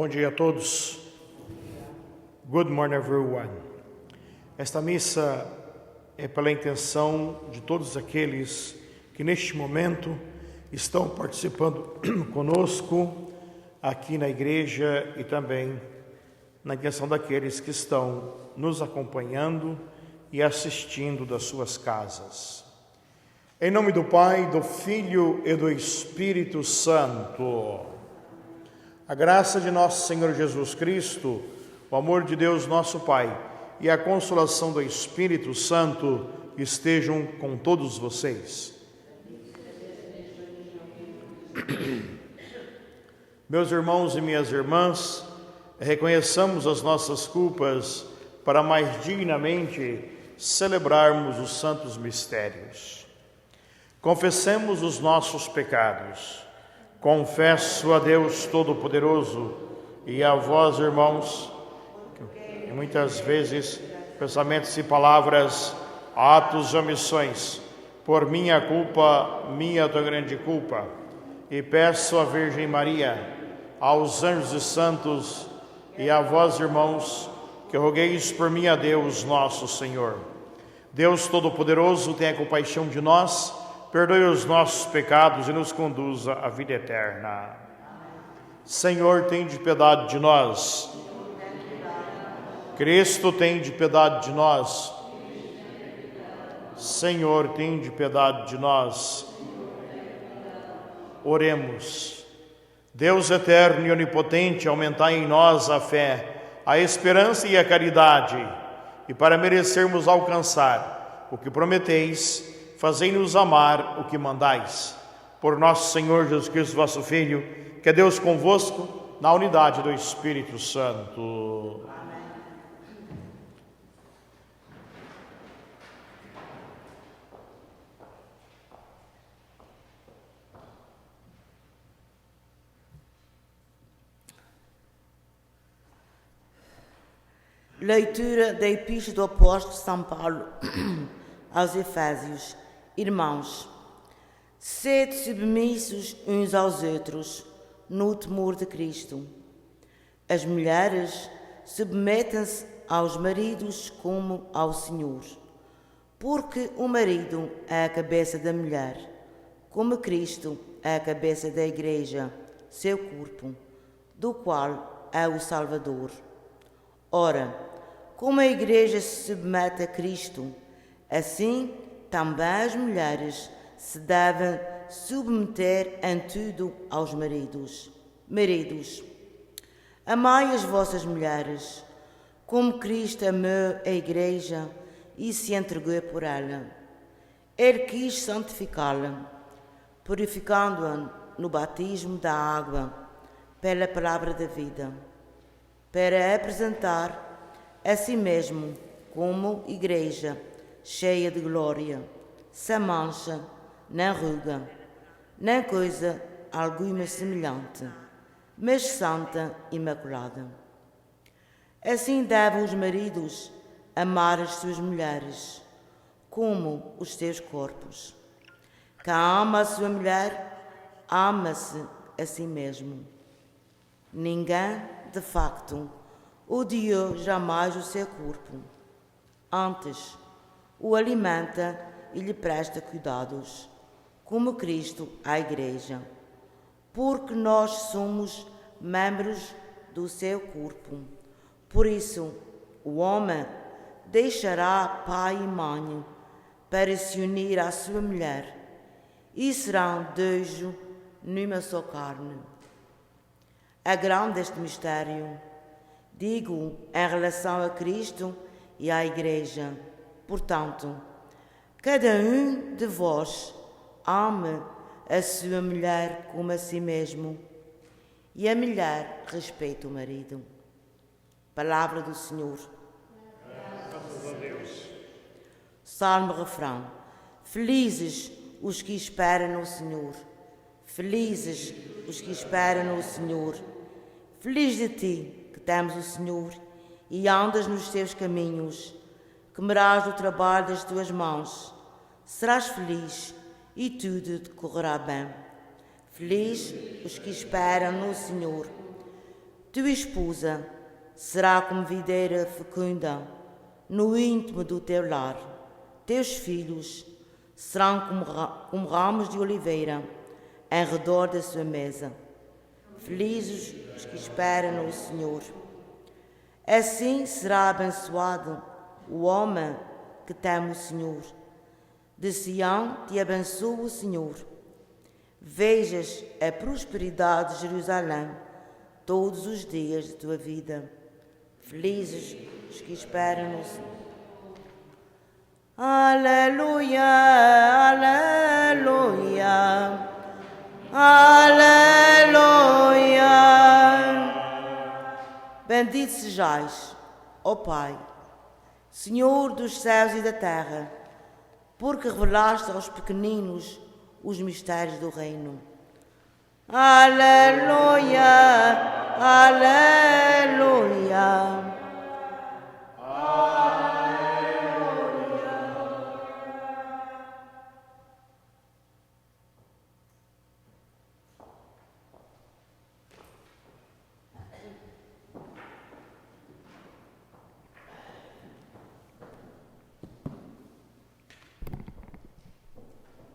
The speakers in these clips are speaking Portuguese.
Bom dia a todos. Good morning, everyone. Esta missa é pela intenção de todos aqueles que neste momento estão participando conosco aqui na igreja e também na intenção daqueles que estão nos acompanhando e assistindo das suas casas. Em nome do Pai, do Filho e do Espírito Santo. A graça de nosso Senhor Jesus Cristo, o amor de Deus nosso Pai e a consolação do Espírito Santo estejam com todos vocês. Meus irmãos e minhas irmãs, reconheçamos as nossas culpas para mais dignamente celebrarmos os santos mistérios. Confessemos os nossos pecados. Confesso a Deus Todo-Poderoso e a vós, irmãos, que muitas vezes, pensamentos e palavras, atos e omissões, por minha culpa, minha tão grande culpa, e peço à Virgem Maria, aos anjos e santos, e a vós, irmãos, que rogueis por mim a Deus nosso Senhor. Deus Todo-Poderoso, tenha compaixão de nós, perdoe os nossos pecados e nos conduza à vida eterna. Senhor, tende piedade de nós. Cristo, tende piedade de nós. Senhor, tende piedade de nós. Oremos. Deus eterno e onipotente, aumentai em nós a fé, a esperança e a caridade, e para merecermos alcançar o que prometeis, fazei-nos amar o que mandais. Por nosso Senhor Jesus Cristo, vosso Filho, que é Deus convosco, na unidade do Espírito Santo. Amém. Leitura da Epístola do Apóstolo São Paulo aos Efésios. Irmãos, sede submissos uns aos outros no temor de Cristo. As mulheres submetem-se aos maridos como ao Senhor, porque o marido é a cabeça da mulher, como Cristo é a cabeça da Igreja, seu corpo, do qual é o Salvador. Ora, como a Igreja se submete a Cristo, assim também as mulheres se devem submeter em tudo aos maridos. Maridos, amai as vossas mulheres, como Cristo amou a Igreja e se entregou por ela. Ele quis santificá-la, purificando-a no batismo da água, pela palavra da vida, para apresentar a si mesmo como Igreja, cheia de glória, sem mancha, nem ruga, nem coisa alguma semelhante, mas santa e imaculada. Assim devem os maridos amar as suas mulheres, como os seus corpos. Quem ama a sua mulher, ama-se a si mesmo. Ninguém, de facto, odiou jamais o seu corpo. Antes, o alimenta e lhe presta cuidados, como Cristo à Igreja, porque nós somos membros do seu corpo. Por isso, o homem deixará pai e mãe para se unir à sua mulher, e serão dois numa só carne. É grande este mistério, digo em relação a Cristo e à Igreja. Portanto, cada um de vós ame a sua mulher como a si mesmo, e a mulher respeite o marido. Palavra do Senhor. Graças a Deus. Salmo refrão. Felizes os que esperam no Senhor. Felizes os que esperam no Senhor. Feliz de ti, que temes o Senhor e andas nos teus caminhos, que merás o trabalho das tuas mãos. Serás feliz e tudo te correrá bem. Feliz os que esperam no Senhor. Tua esposa será como videira fecunda no íntimo do teu lar. Teus filhos serão como ramos de oliveira em redor da sua mesa. Felizes os que esperam no Senhor. Assim será abençoado o homem que teme o Senhor. De Sião te abençoa o Senhor. Vejas a prosperidade de Jerusalém todos os dias de tua vida. Felizes os que esperam no Senhor. Aleluia, aleluia, aleluia. Bendito sejais, ó Pai, Senhor dos céus e da terra, porque revelaste aos pequeninos os mistérios do reino. Aleluia, aleluia.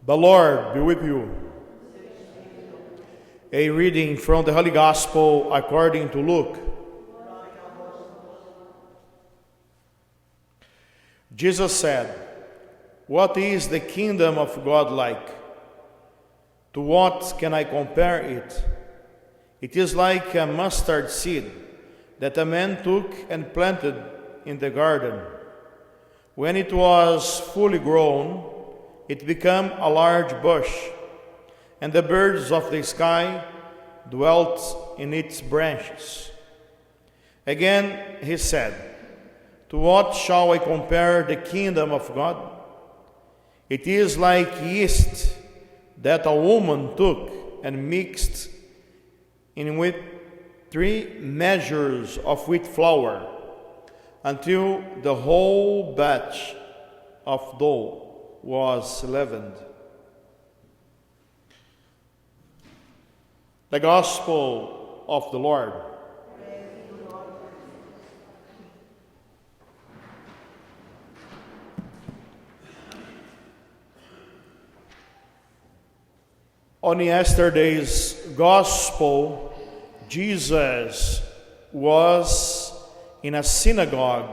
The Lord be with you. A reading from the Holy Gospel according to Luke. Jesus said, "What is the kingdom of God like? To what can I compare it? It is like a mustard seed that a man took and planted in the garden. When it was fully grown, it became a large bush, and the birds of the sky dwelt in its branches." Again he said, "To what shall I compare the kingdom of God? It is like yeast that a woman took and mixed in with 3 measures of wheat flour until the whole batch of dough was leavened." The Gospel of the Lord. On yesterday's Gospel, Jesus was in a synagogue,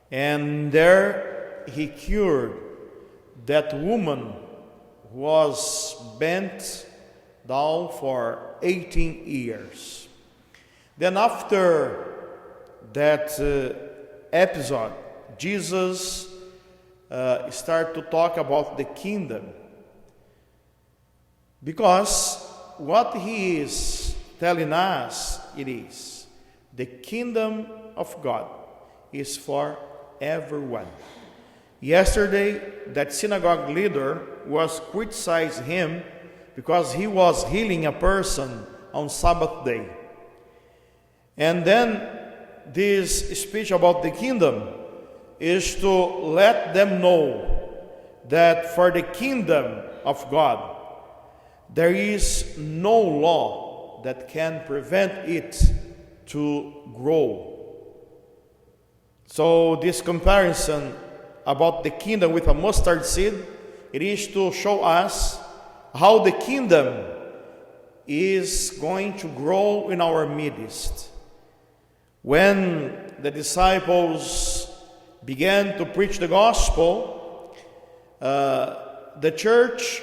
and there he cured that woman who was bent down for 18 years. Then after that episode, Jesus started to talk about the kingdom, because what he is telling us, it is the kingdom of God is for everyone. Yesterday, that synagogue leader was criticizing him because he was healing a person on Sabbath day. And then this speech about the kingdom is to let them know that for the kingdom of God, there is no law that can prevent it to grow. So this comparison about the kingdom with a mustard seed, it is to show us how the kingdom is going to grow in our midst. When the disciples began to preach the gospel, the church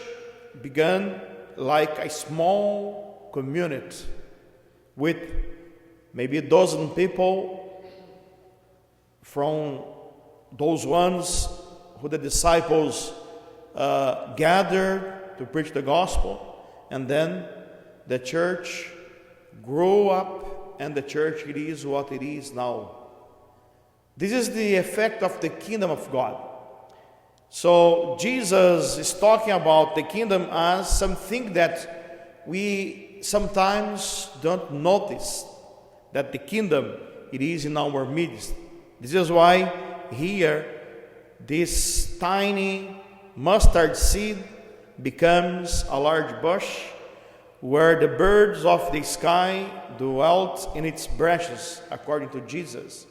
began like a small community with maybe a dozen people from those ones who the disciples gathered to preach the gospel, and then the church grew up, and the church, it is what it is now. This is the effect of the kingdom of God. So Jesus is talking about the kingdom as something that we sometimes don't notice, that the kingdom, it is in our midst. This is why here this tiny mustard seed becomes a large bush, where the birds of the sky dwelt in its branches, according to Jesus,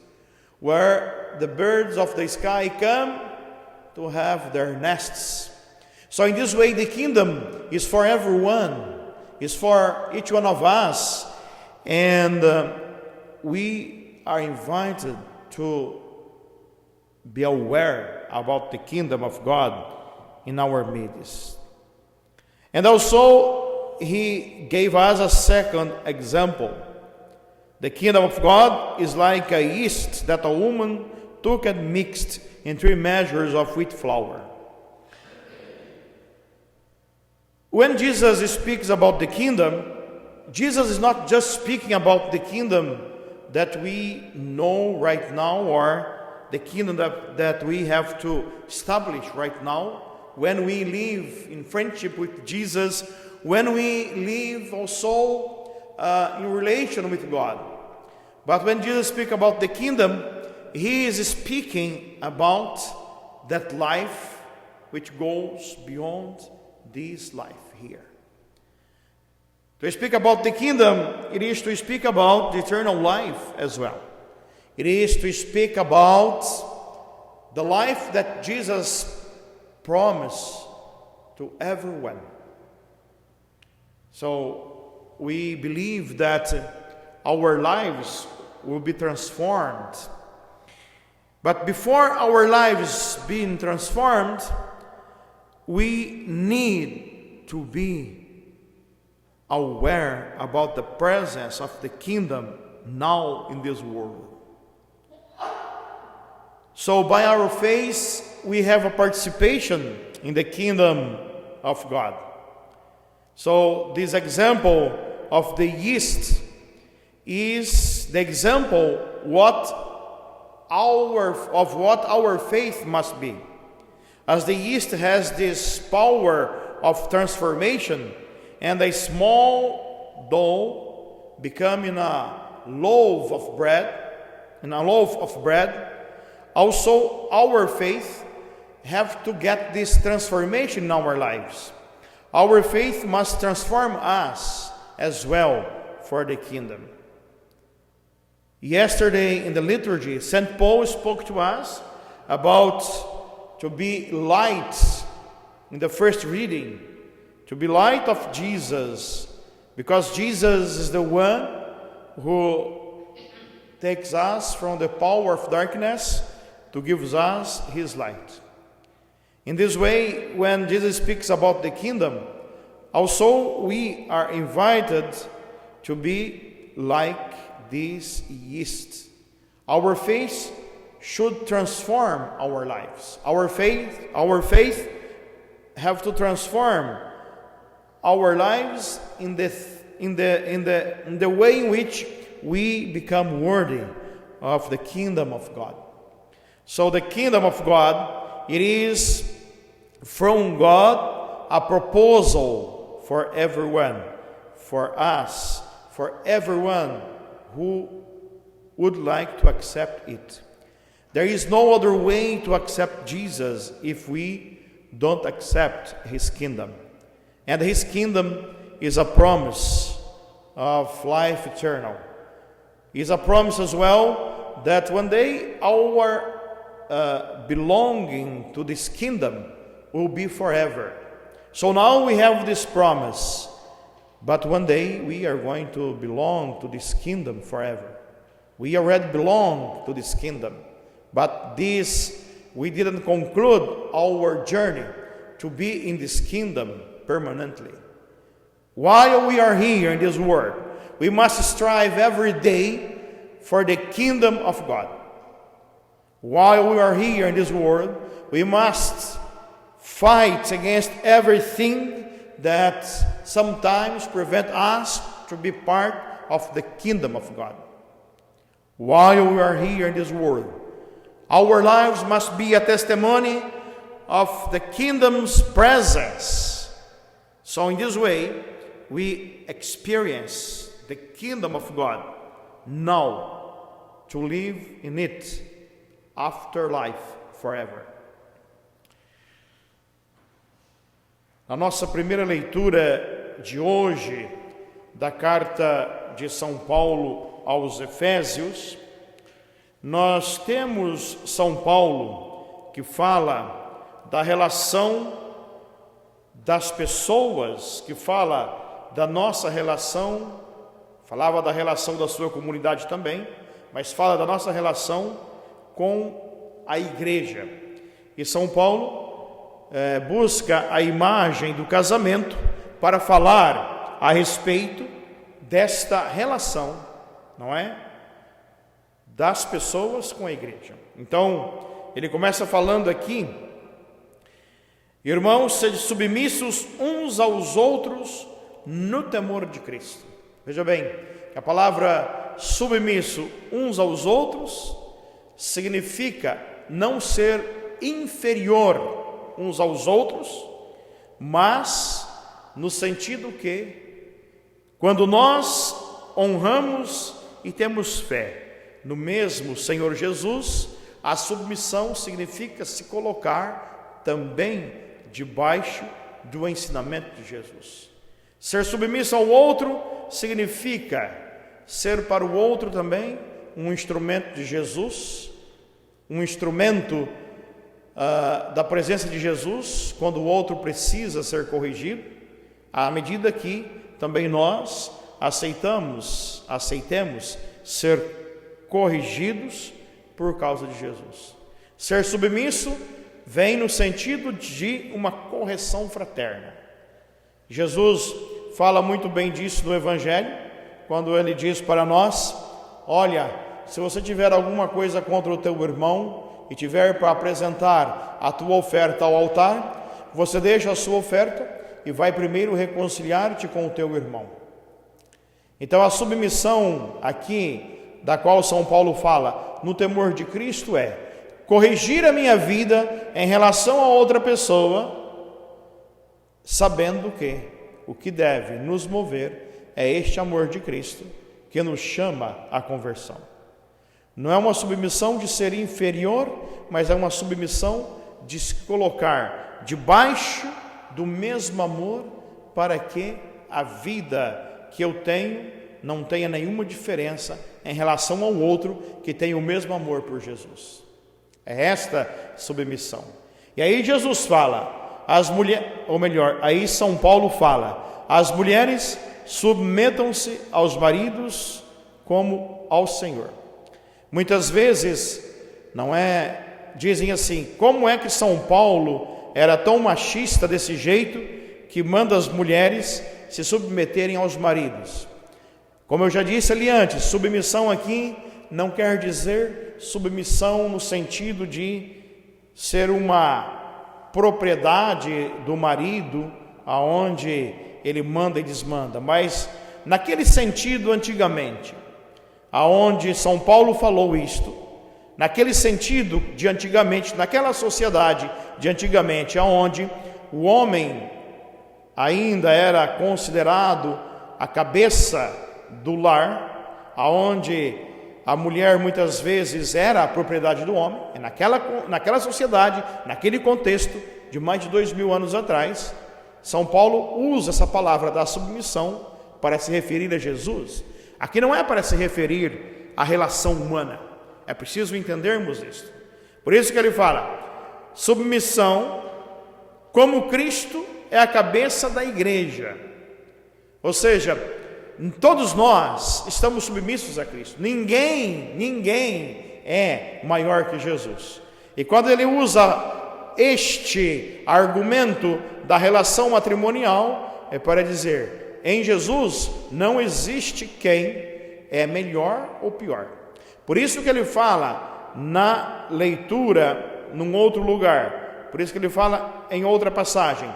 where the birds of the sky come to have their nests. So in this way, the kingdom is for everyone, is for each one of us, and we are invited to be aware about the kingdom of God in our midst. And also, he gave us a second example. The kingdom of God is like a yeast that a woman took and mixed in 3 measures of wheat flour. When Jesus speaks about the kingdom, Jesus is not just speaking about the kingdom that we know right now, or the kingdom that we have to establish right now, when we live in friendship with Jesus, when we live also in relation with God. But when Jesus speaks about the kingdom, he is speaking about that life which goes beyond this life here. To speak about the kingdom, it is to speak about the eternal life as well. It is to speak about the life that Jesus promised to everyone. So we believe that our lives will be transformed. But before our lives being transformed, we need to be aware about the presence of the kingdom now in this world. So by our faith, we have a participation in the kingdom of God. So this example of the yeast is the example of what our faith must be. As the yeast has this power of transformation, and a small dough becoming a loaf of bread, also our faith have to get this transformation in our lives. Our faith must transform us as well for the kingdom. Yesterday in the liturgy, St. Paul spoke to us about to be light in the first reading, to be light of Jesus, because Jesus is the one who takes us from the power of darkness to give us his light. In this way, when Jesus speaks about the kingdom, also we are invited to be like this yeast. Our faith should transform our lives. Our faith have to transform our lives in the way in which we become worthy of the kingdom of God. So the kingdom of God, it is from God a proposal for everyone, for us, for everyone who would like to accept it. There is no other way to accept Jesus if we don't accept his kingdom. And his kingdom is a promise of life eternal. It's a promise as well that one day our belonging to this kingdom will be forever. So now we have this promise, but one day we are going to belong to this kingdom forever. We already belong to this kingdom, but we didn't conclude our journey to be in this kingdom permanently. While we are here in this world, we must strive every day for the kingdom of God. While we are here in this world, we must fight against everything that sometimes prevent us to be part of the kingdom of God. While we are here in this world, our lives must be a testimony of the kingdom's presence. So in this way, we experience the kingdom of God now, to live in it after life forever. A nossa primeira leitura de hoje da carta de São Paulo aos Efésios, nós temos São Paulo que fala da relação das pessoas, que fala da nossa relação, falava da relação da sua comunidade também, mas fala da nossa relação com a igreja. E São Paulo busca a imagem do casamento para falar a respeito desta relação, não é? Das pessoas com a igreja. Então, ele começa falando aqui: irmãos, sede submissos uns aos outros no temor de Cristo. Veja bem, a palavra submisso uns aos outros significa não ser inferior uns aos outros, mas no sentido que, quando nós honramos e temos fé no mesmo Senhor Jesus, a submissão significa se colocar também debaixo do ensinamento de Jesus. Ser submisso ao outro significa ser para o outro também um instrumento de Jesus, um instrumento da presença de Jesus, quando o outro precisa ser corrigido, à medida que também nós aceitemos ser corrigidos por causa de Jesus. Ser submisso vem no sentido de uma correção fraterna. Jesus fala muito bem disso no Evangelho, quando ele diz para nós: olha, se você tiver alguma coisa contra o teu irmão e tiver para apresentar a tua oferta ao altar, você deixa a sua oferta e vai primeiro reconciliar-te com o teu irmão. Então a submissão aqui, da qual São Paulo fala no temor de Cristo, é corrigir a minha vida em relação a outra pessoa, sabendo que o que deve nos mover é este amor de Cristo que nos chama à conversão. Não é uma submissão de ser inferior, mas é uma submissão de se colocar debaixo do mesmo amor, para que a vida que eu tenho não tenha nenhuma diferença em relação ao outro que tem o mesmo amor por Jesus. É esta submissão. E aí Jesus fala, aí São Paulo fala: as mulheres submetam-se aos maridos como ao Senhor. Muitas vezes, dizem assim: como é que São Paulo era tão machista desse jeito que manda as mulheres se submeterem aos maridos? Como eu já disse ali antes, submissão aqui não quer dizer submissão no sentido de ser uma propriedade do marido, aonde ele manda e desmanda, mas naquele sentido antigamente, aonde São Paulo falou isto, naquele sentido de antigamente, naquela sociedade de antigamente, aonde o homem ainda era considerado a cabeça do lar, aonde a mulher muitas vezes era a propriedade do homem, e naquela sociedade, naquele contexto de mais de 2000 anos atrás, São Paulo usa essa palavra da submissão para se referir a Jesus. Aqui não é para se referir à relação humana, é preciso entendermos isso. Por isso que ele fala, submissão como Cristo é a cabeça da igreja. Ou seja, todos nós estamos submissos a Cristo. Ninguém é maior que Jesus. E quando ele usa este argumento da relação matrimonial, é para dizer, em Jesus não existe quem é melhor ou pior. Por isso que ele fala na leitura, num outro lugar, por isso que ele fala em outra passagem,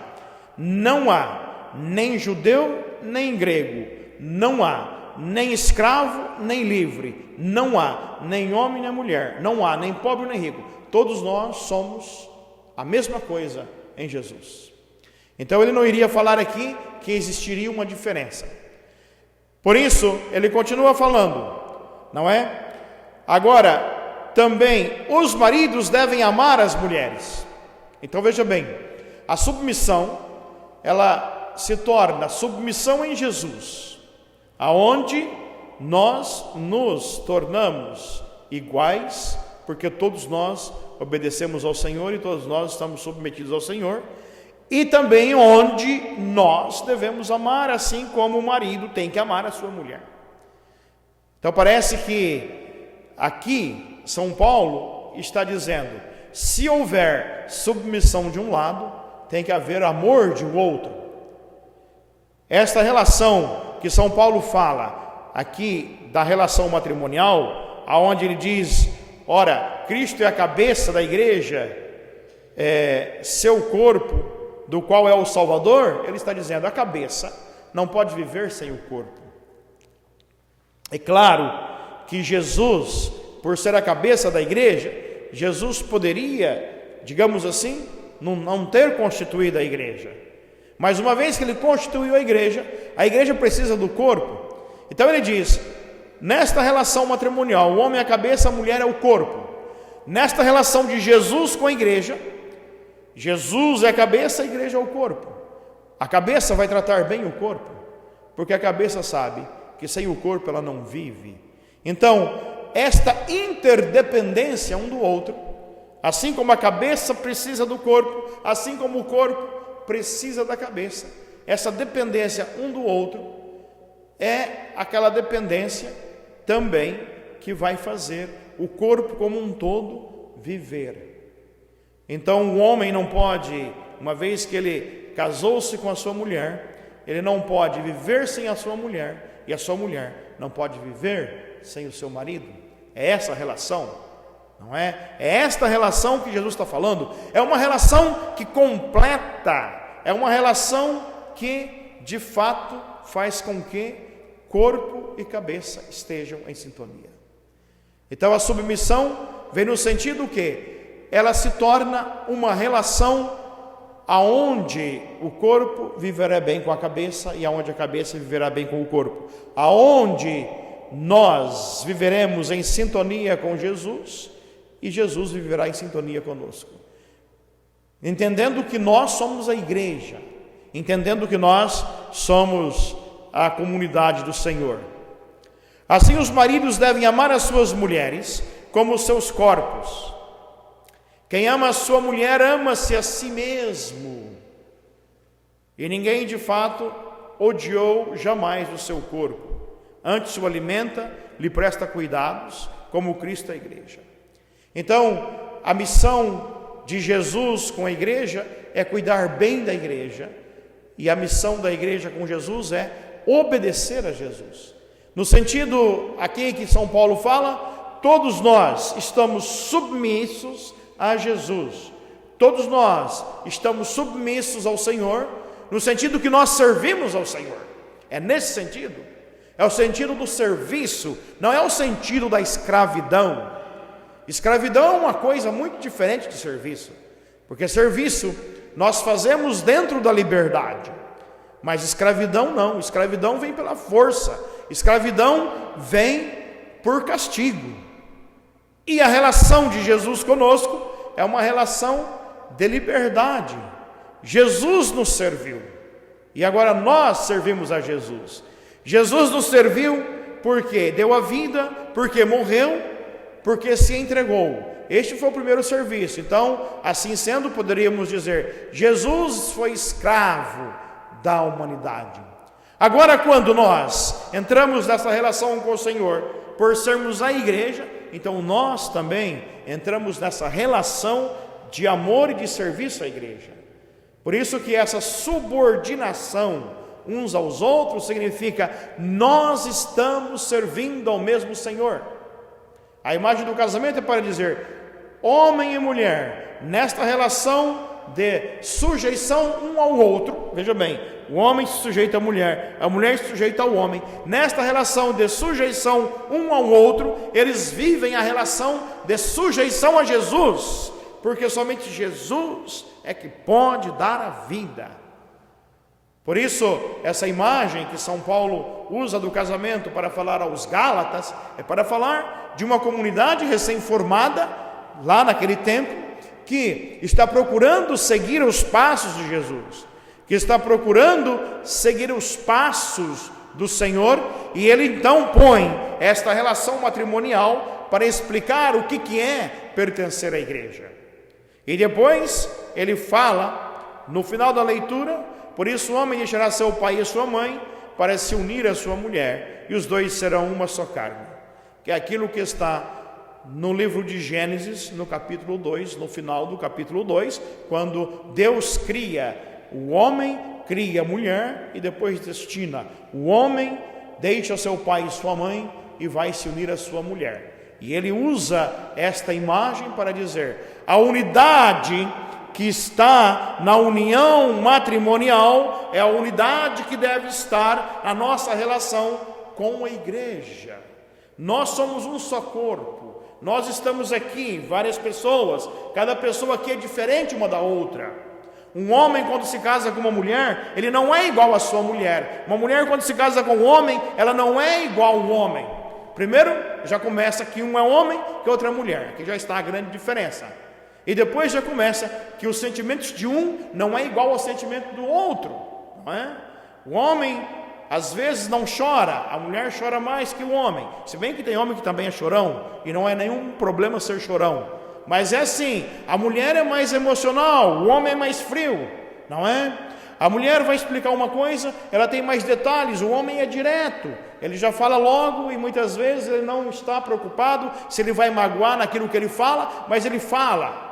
não há nem judeu nem grego, não há nem escravo nem livre, não há nem homem nem mulher, não há nem pobre nem rico, todos nós somos a mesma coisa em Jesus. Então ele não iria falar aqui que existiria uma diferença. Por isso ele continua falando, não é? Agora, também os maridos devem amar as mulheres. Então veja bem, a submissão, ela se torna submissão em Jesus. aonde nós nos tornamos iguais, porque todos nós obedecemos ao Senhor e todos nós estamos submetidos ao Senhor, e também onde nós devemos amar assim como o marido tem que amar a sua mulher. Então parece que aqui São Paulo está dizendo, se houver submissão de um lado, tem que haver amor de um outro. Esta relação que São Paulo fala aqui da relação matrimonial, aonde ele diz, ora, Cristo é a cabeça da igreja, seu corpo, do qual é o Salvador, ele está dizendo, a cabeça não pode viver sem o corpo. É claro que Jesus, por ser a cabeça da igreja, Jesus poderia, digamos assim, não ter constituído a igreja. Mas uma vez que ele constituiu a igreja precisa do corpo. Então ele diz, nesta relação matrimonial, o homem é a cabeça, a mulher é o corpo. Nesta relação de Jesus com a igreja, Jesus é a cabeça, a igreja é o corpo. A cabeça vai tratar bem o corpo, porque a cabeça sabe que sem o corpo ela não vive. Então, esta interdependência um do outro, assim como a cabeça precisa do corpo, assim como o corpo precisa da cabeça, essa dependência um do outro é aquela dependência também que vai fazer o corpo como um todo viver. Então o homem não pode, uma vez que ele casou-se com a sua mulher, ele não pode viver sem a sua mulher, e a sua mulher não pode viver sem o seu marido. É essa a relação, não é? É esta relação que Jesus está falando. É uma relação que completa, é uma relação que de fato faz com que corpo e cabeça estejam em sintonia. Então a submissão vem no sentido que ela se torna uma relação aonde o corpo viverá bem com a cabeça e aonde a cabeça viverá bem com o corpo. Aonde nós viveremos em sintonia com Jesus e Jesus viverá em sintonia conosco. Entendendo que nós somos a igreja, entendendo que nós somos a comunidade do Senhor. Assim os maridos devem amar as suas mulheres como os seus corpos. Quem ama a sua mulher, ama-se a si mesmo. E ninguém de fato odiou jamais o seu corpo. Antes o alimenta, lhe presta cuidados, como Cristo a igreja. Então, a missão de Jesus com a igreja é cuidar bem da igreja. E a missão da igreja com Jesus é obedecer a Jesus. No sentido aqui que São Paulo fala, todos nós estamos submissos a Jesus. Todos nós estamos submissos ao Senhor, no sentido que nós servimos ao Senhor. É nesse sentido. É o sentido do serviço, não é o sentido da escravidão. Escravidão é uma coisa muito diferente de serviço, porque serviço nós fazemos dentro da liberdade, mas escravidão não. Escravidão vem pela força, escravidão vem por castigo. E a relação de Jesus conosco é uma relação de liberdade. Jesus nos serviu e agora nós servimos a Jesus. Jesus nos serviu porque deu a vida, porque morreu, porque se entregou. Este foi o primeiro serviço. Então, assim sendo, poderíamos dizer, Jesus foi escravo da humanidade. Agora, quando nós entramos nessa relação com o Senhor, por sermos a igreja, então nós também entramos nessa relação de amor e de serviço à igreja. Por isso que essa subordinação uns aos outros significa nós estamos servindo ao mesmo Senhor. A imagem do casamento é para dizer homem e mulher nesta relação de sujeição um ao outro. Veja bem, o homem se sujeita à mulher, a mulher se sujeita ao homem. Nesta relação de sujeição um ao outro, eles vivem a relação de sujeição a Jesus, porque somente Jesus é que pode dar a vida. Por isso, essa imagem que São Paulo usa do casamento para falar aos Gálatas, é para falar de uma comunidade recém-formada, lá naquele tempo, que está procurando seguir os passos de Jesus, que está procurando seguir os passos do Senhor, e ele então põe esta relação matrimonial para explicar o que é pertencer à igreja. E depois ele fala, no final da leitura, por isso o homem deixará seu pai e sua mãe para se unir à sua mulher, e os dois serão uma só carne. Que é aquilo que está no livro de Gênesis, no capítulo 2, no final do capítulo 2, quando Deus cria o homem, cria a mulher e depois destina. O homem deixa seu pai e sua mãe e vai se unir à sua mulher. E ele usa esta imagem para dizer: a unidade que está na união matrimonial é a unidade que deve estar na nossa relação com a igreja. Nós somos um só corpo, nós estamos aqui, várias pessoas, cada pessoa aqui é diferente uma da outra. Um homem, quando se casa com uma mulher, ele não é igual à sua mulher. Uma mulher, quando se casa com um homem, ela não é igual ao homem. Primeiro, já começa que um é homem, que outra é mulher, que já está a grande diferença. E depois já começa que os sentimentos de um não é igual ao sentimento do outro, não é? O homem às vezes não chora, a mulher chora mais que o homem. Se bem que tem homem que também é chorão, e não é nenhum problema ser chorão. Mas é assim, a mulher é mais emocional, o homem é mais frio, não é? A mulher vai explicar uma coisa, ela tem mais detalhes, o homem é direto. Ele já fala logo e muitas vezes ele não está preocupado se ele vai magoar naquilo que ele fala, mas ele fala.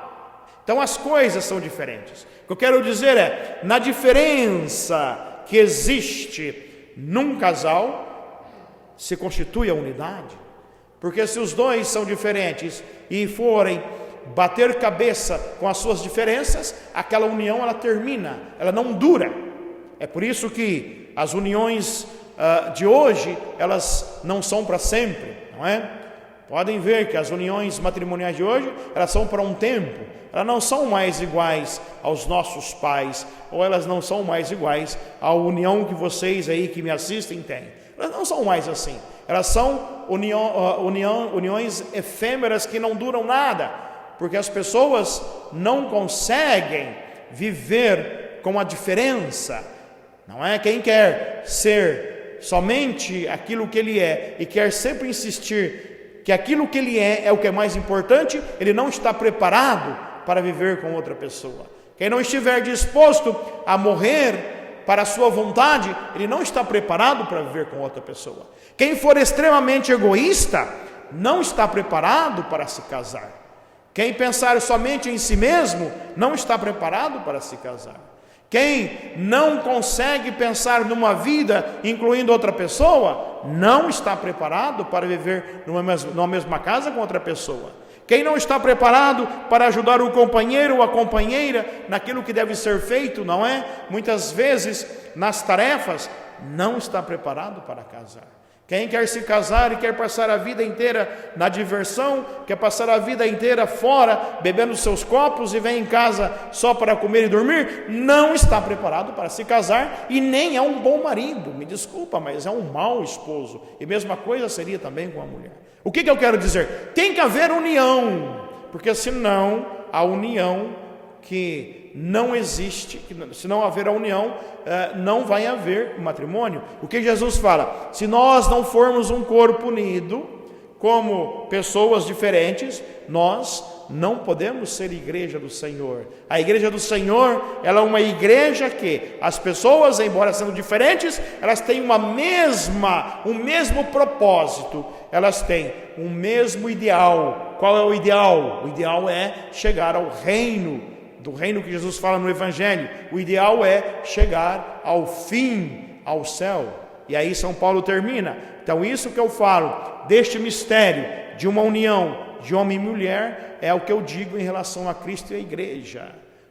Então as coisas são diferentes. O que eu quero dizer é, na diferença que existe num casal, se constitui a unidade. Porque se os dois são diferentes e forem bater cabeça com as suas diferenças, aquela união ela termina, ela não dura. É por isso que as uniões de hoje, elas não são para sempre, não é? Podem ver que as uniões matrimoniais de hoje, elas são para um tempo, elas não são mais iguais aos nossos pais, ou elas não são mais iguais à união que vocês aí que me assistem têm. Elas não são mais assim, elas são uniões efêmeras que não duram nada, porque as pessoas não conseguem viver com a diferença, não é? Quem quer ser somente aquilo que ele é e quer sempre insistir que aquilo que ele é o que é mais importante, ele não está preparado para viver com outra pessoa. Quem não estiver disposto a morrer para a sua vontade, ele não está preparado para viver com outra pessoa. Quem for extremamente egoísta, não está preparado para se casar. Quem pensar somente em si mesmo, não está preparado para se casar. Quem não consegue pensar numa vida, incluindo outra pessoa, não está preparado para viver numa mesma casa com outra pessoa. Quem não está preparado para ajudar o companheiro ou a companheira naquilo que deve ser feito, não é? Muitas vezes, nas tarefas, não está preparado para casar. Quem quer se casar e quer passar a vida inteira na diversão, quer passar a vida inteira fora, bebendo seus copos e vem em casa só para comer e dormir, não está preparado para se casar e nem é um bom marido. Me desculpa, mas é um mau esposo. E mesma coisa seria também com a mulher. O que eu quero dizer? Tem que haver união, porque senão a união que não existe, se não haver a união, não vai haver matrimônio. O que Jesus fala? Se nós não formos um corpo unido, como pessoas diferentes, nós não podemos ser igreja do Senhor. A igreja do Senhor, ela é uma igreja que as pessoas, embora sendo diferentes, elas têm um mesmo propósito, elas têm um mesmo ideal. Qual é o ideal? O ideal é chegar ao reino, do reino que Jesus fala no Evangelho. O ideal é chegar ao fim, ao céu. E aí São Paulo termina. Então isso que eu falo, deste mistério de uma união de homem e mulher, é o que eu digo em relação a Cristo e a igreja.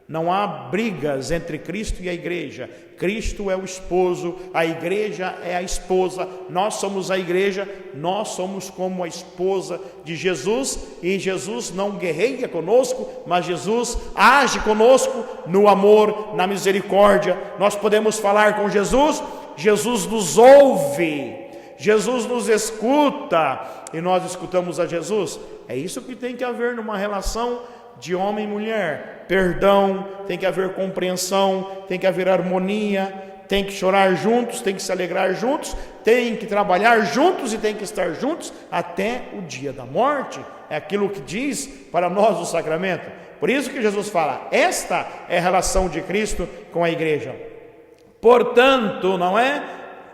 Não há brigas entre Cristo e a igreja. Cristo é o esposo, a igreja é a esposa, nós somos a igreja, nós somos como a esposa de Jesus, e Jesus não guerreia conosco, mas Jesus age conosco no amor, na misericórdia. Nós podemos falar com Jesus, Jesus nos ouve, Jesus nos escuta, e nós escutamos a Jesus. É isso que tem que haver numa relação de homem e mulher. Perdão, tem que haver compreensão, tem que haver harmonia, tem que chorar juntos, tem que se alegrar juntos, tem que trabalhar juntos e tem que estar juntos até o dia da morte. É aquilo que diz para nós o sacramento. Por isso que Jesus fala, esta é a relação de Cristo com a igreja. Portanto, não é?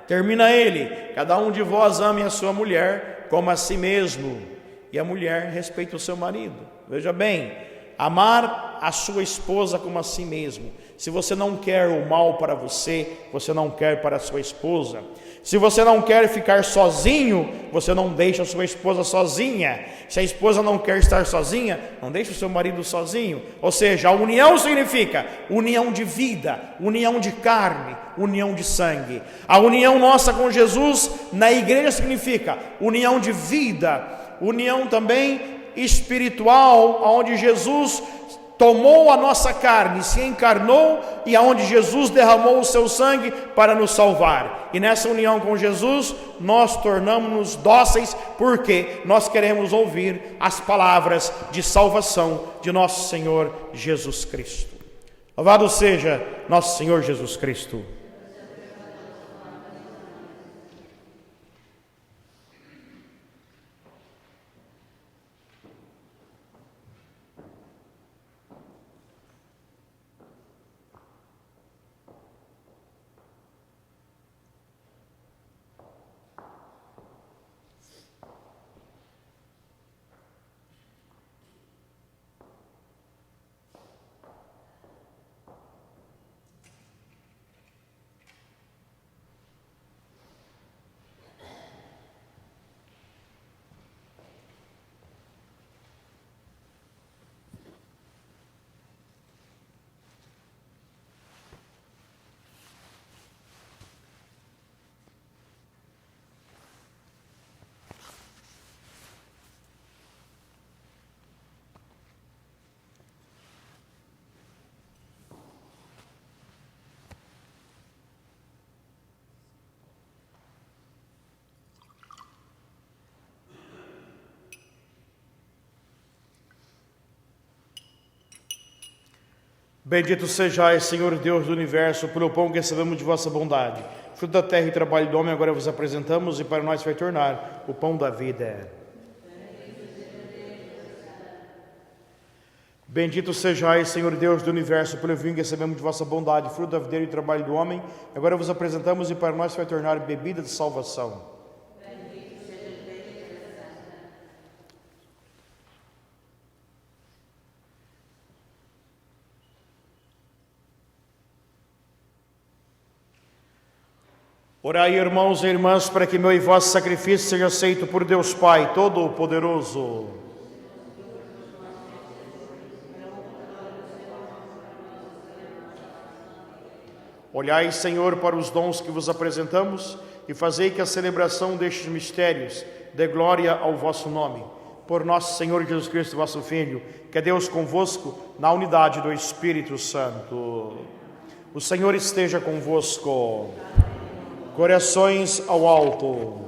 Termina ele, cada um de vós ame a sua mulher como a si mesmo, e a mulher respeita o seu marido. Veja bem, amar a sua esposa como a si mesmo. Se você não quer o mal para você, você não quer para a sua esposa. Se você não quer ficar sozinho, você não deixa a sua esposa sozinha. Se a esposa não quer estar sozinha, não deixa o seu marido sozinho. Ou seja, a união significa união de vida, união de carne, união de sangue. A união nossa com Jesus na igreja significa união de vida, união também espiritual, onde Jesus tomou a nossa carne, se encarnou e aonde Jesus derramou o seu sangue para nos salvar. E nessa união com Jesus, nós tornamos-nos dóceis, porque nós queremos ouvir as palavras de salvação de nosso Senhor Jesus Cristo. Louvado seja nosso Senhor Jesus Cristo. Bendito sejais, Senhor Deus do universo, pelo pão que recebemos de vossa bondade. Fruto da terra e trabalho do homem, agora vos apresentamos, e para nós vai tornar o pão da vida. Bendito sejais, Senhor Deus do universo, pelo vinho que recebemos de vossa bondade. Fruto da videira e trabalho do homem, agora vos apresentamos, e para nós vai tornar bebida de salvação. Orai, irmãos e irmãs, para que meu e vosso sacrifício seja aceito por Deus Pai Todo-Poderoso. Olhai, Senhor, para os dons que vos apresentamos e fazei que a celebração destes mistérios dê glória ao vosso nome. Por nosso Senhor Jesus Cristo, vosso Filho, que é Deus convosco, na unidade do Espírito Santo. O Senhor esteja convosco. Corações ao alto.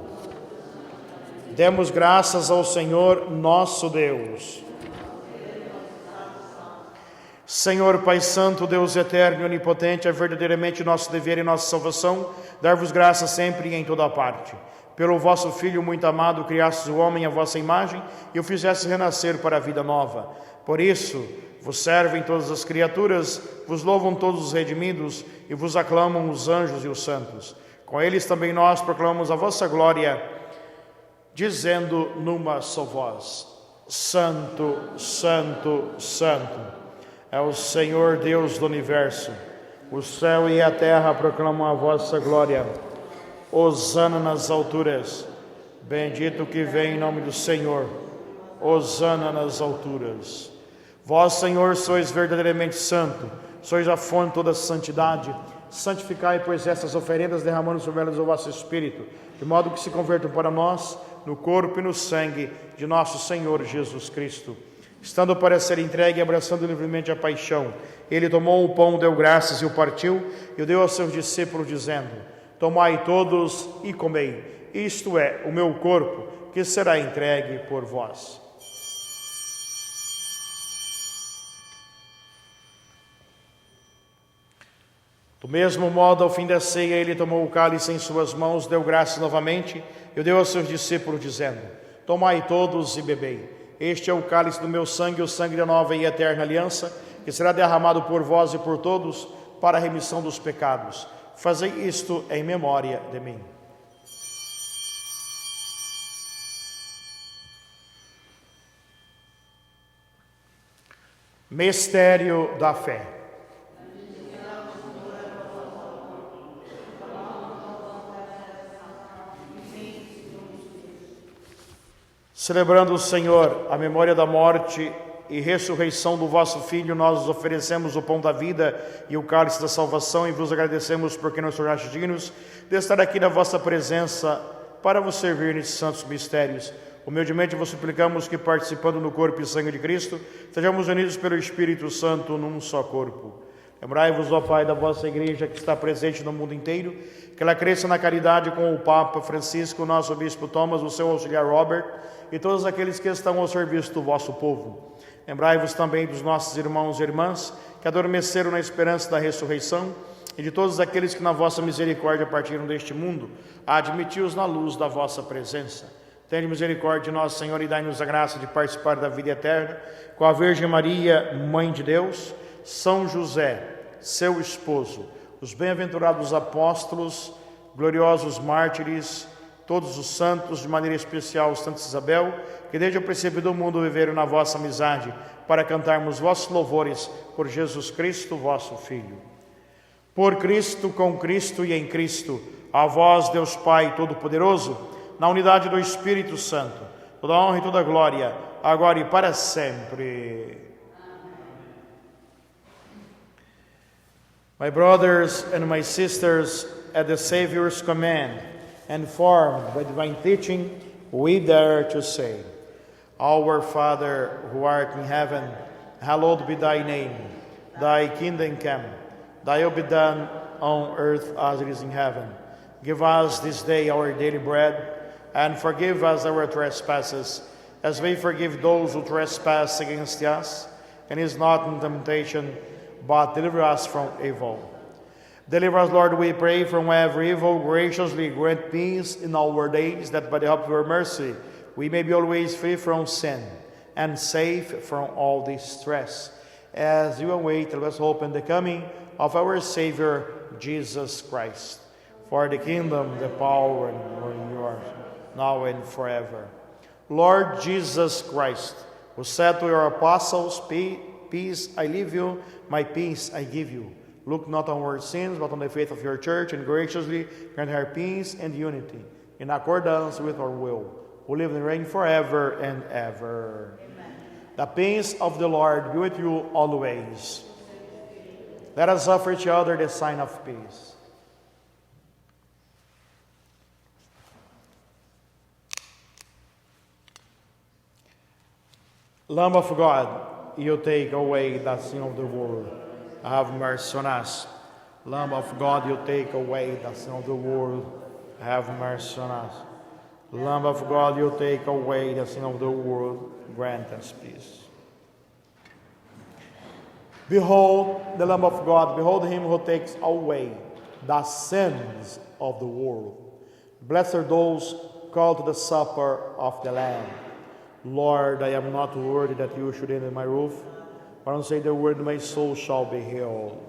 Demos graças ao Senhor nosso Deus. Senhor Pai Santo, Deus eterno e onipotente, é verdadeiramente nosso dever e nossa salvação dar-vos graças sempre e em toda parte. Pelo vosso Filho muito amado, criastes o homem à vossa imagem e o fizestes renascer para a vida nova. Por isso, vos servem todas as criaturas, vos louvam todos os redimidos e vos aclamam os anjos e os santos. Com eles também nós proclamamos a vossa glória, dizendo numa só voz: Santo, Santo, Santo, é o Senhor Deus do universo. O céu e a terra proclamam a vossa glória. Hosana nas alturas. Bendito que vem em nome do Senhor. Hosana nas alturas. Vós, Senhor, sois verdadeiramente santo. Sois a fonte de toda santidade. Santificai, pois, estas oferendas, derramando sobre elas o vosso Espírito, de modo que se convertam para nós no corpo e no sangue de nosso Senhor Jesus Cristo. Estando para ser entregue e abraçando livremente a paixão, ele tomou o pão, deu graças e o partiu, e o deu aos seus discípulos, dizendo: Tomai todos e comei, isto é o meu corpo, que será entregue por vós. Do mesmo modo, ao fim da ceia, ele tomou o cálice em suas mãos, deu graças novamente e o deu aos seus discípulos, dizendo: Tomai todos e bebei. Este é o cálice do meu sangue, o sangue da nova e eterna aliança, que será derramado por vós e por todos para a remissão dos pecados. Fazei isto em memória de mim. Mistério da fé. Celebrando, Senhor, a memória da morte e ressurreição do vosso Filho, nós vos oferecemos o pão da vida e o cálice da salvação e vos agradecemos porque nos tornastes dignos de estar aqui na vossa presença para vos servir nesses santos mistérios. Humildemente vos suplicamos que, participando no corpo e sangue de Cristo, sejamos unidos pelo Espírito Santo num só corpo. Lembrai-vos, ó Pai, da vossa Igreja que está presente no mundo inteiro, que ela cresça na caridade com o Papa Francisco, nosso Bispo Thomas, o seu auxiliar Robert e todos aqueles que estão ao serviço do vosso povo. Lembrai-vos também dos nossos irmãos e irmãs que adormeceram na esperança da ressurreição e de todos aqueles que na vossa misericórdia partiram deste mundo, admiti-os na luz da vossa presença. Tende misericórdia de nós, Senhor, e dai-nos a graça de participar da vida eterna com a Virgem Maria, Mãe de Deus, São José, seu esposo, os bem-aventurados apóstolos, gloriosos mártires, todos os santos, de maneira especial Santa Isabel, que desde o princípio do mundo viveram na vossa amizade, para cantarmos vossos louvores por Jesus Cristo, vosso Filho. Por Cristo, com Cristo e em Cristo, a vós, Deus Pai Todo-Poderoso, na unidade do Espírito Santo, toda honra e toda glória, agora e para sempre. My brothers and my sisters, at the Savior's command, and formed by divine teaching, we dare to say, Our Father, who art in heaven, hallowed be thy name. Thy kingdom come, thy will be done on earth as it is in heaven. Give us this day our daily bread, and forgive us our trespasses, as we forgive those who trespass against us. And is not in temptation, but deliver us from evil. Deliver us, Lord, we pray, from every evil. Graciously grant peace in our days, that by the help of your mercy we may be always free from sin and safe from all distress. As you await, let us hope in the coming of our Savior, Jesus Christ. For the kingdom, the power, and glory are yours, now and forever. Lord Jesus Christ, who said to your apostles, Peace I leave you, my peace I give you. Look not on our sins, but on the faith of your church, and graciously grant her peace and unity, in accordance with our will, who live and reign forever and ever. Amen. The peace of the Lord be with you always. Let us offer each other the sign of peace. Lamb of God, you take away the sin of the world. Have mercy on us. Lamb of God, you take away the sin of the world. Have mercy on us. Lamb of God, you take away the sin of the world. Grant us peace. Behold the Lamb of God. Behold him who takes away the sins of the world. Blessed are those called to the supper of the Lamb. Lord, I am not worthy that you should enter my roof, but only say the word, my soul shall be healed.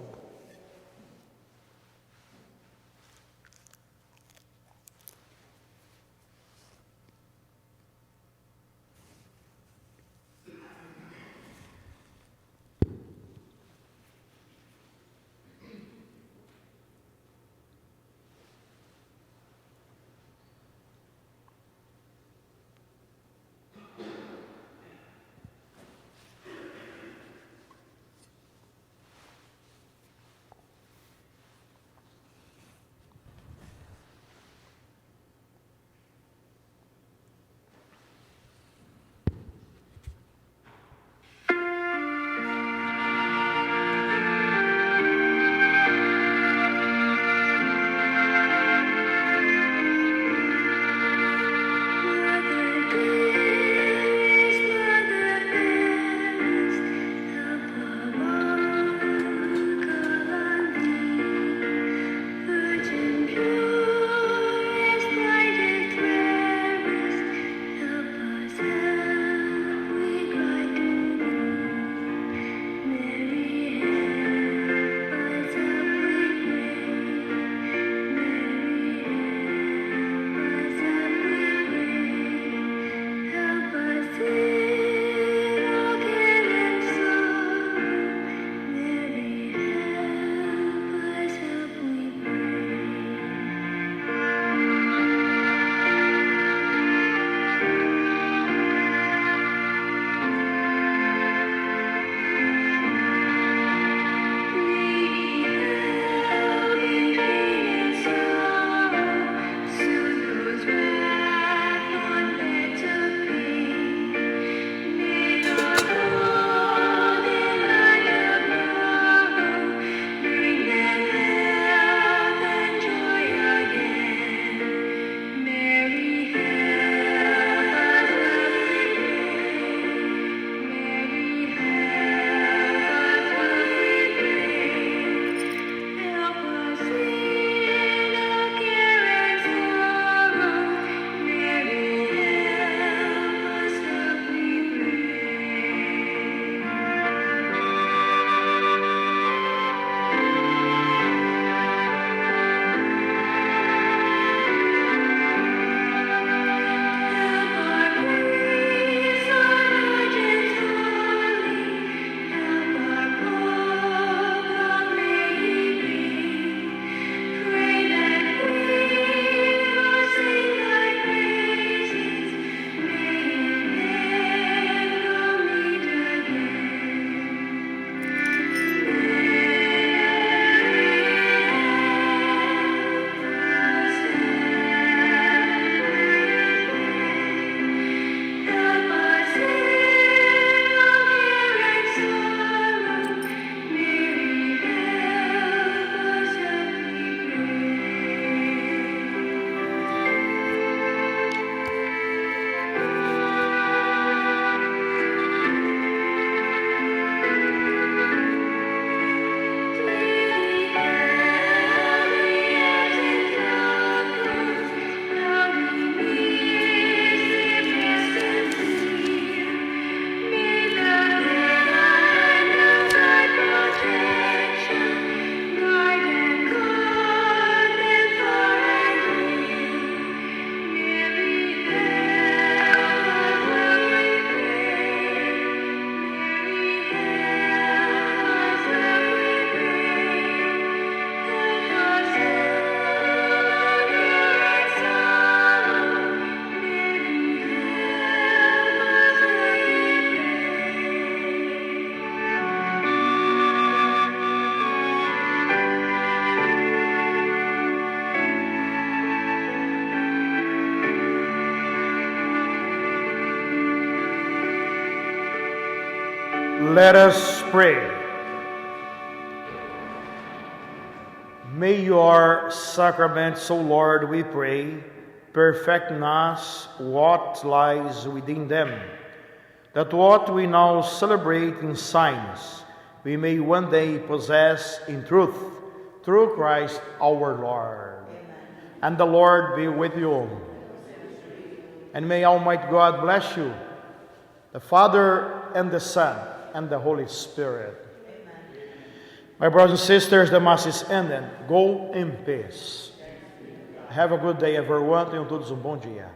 Let us pray. May your sacraments, O Lord, we pray, perfect in us what lies within them, that what we now celebrate in signs, we may one day possess in truth, through Christ our Lord. Amen. And the Lord be with you. And may Almighty God bless you, the Father and the Son and the Holy Spirit. Amen. My brothers and sisters, the Mass is ended. Go in peace. Have a good day, everyone. Tenham todos bom dia.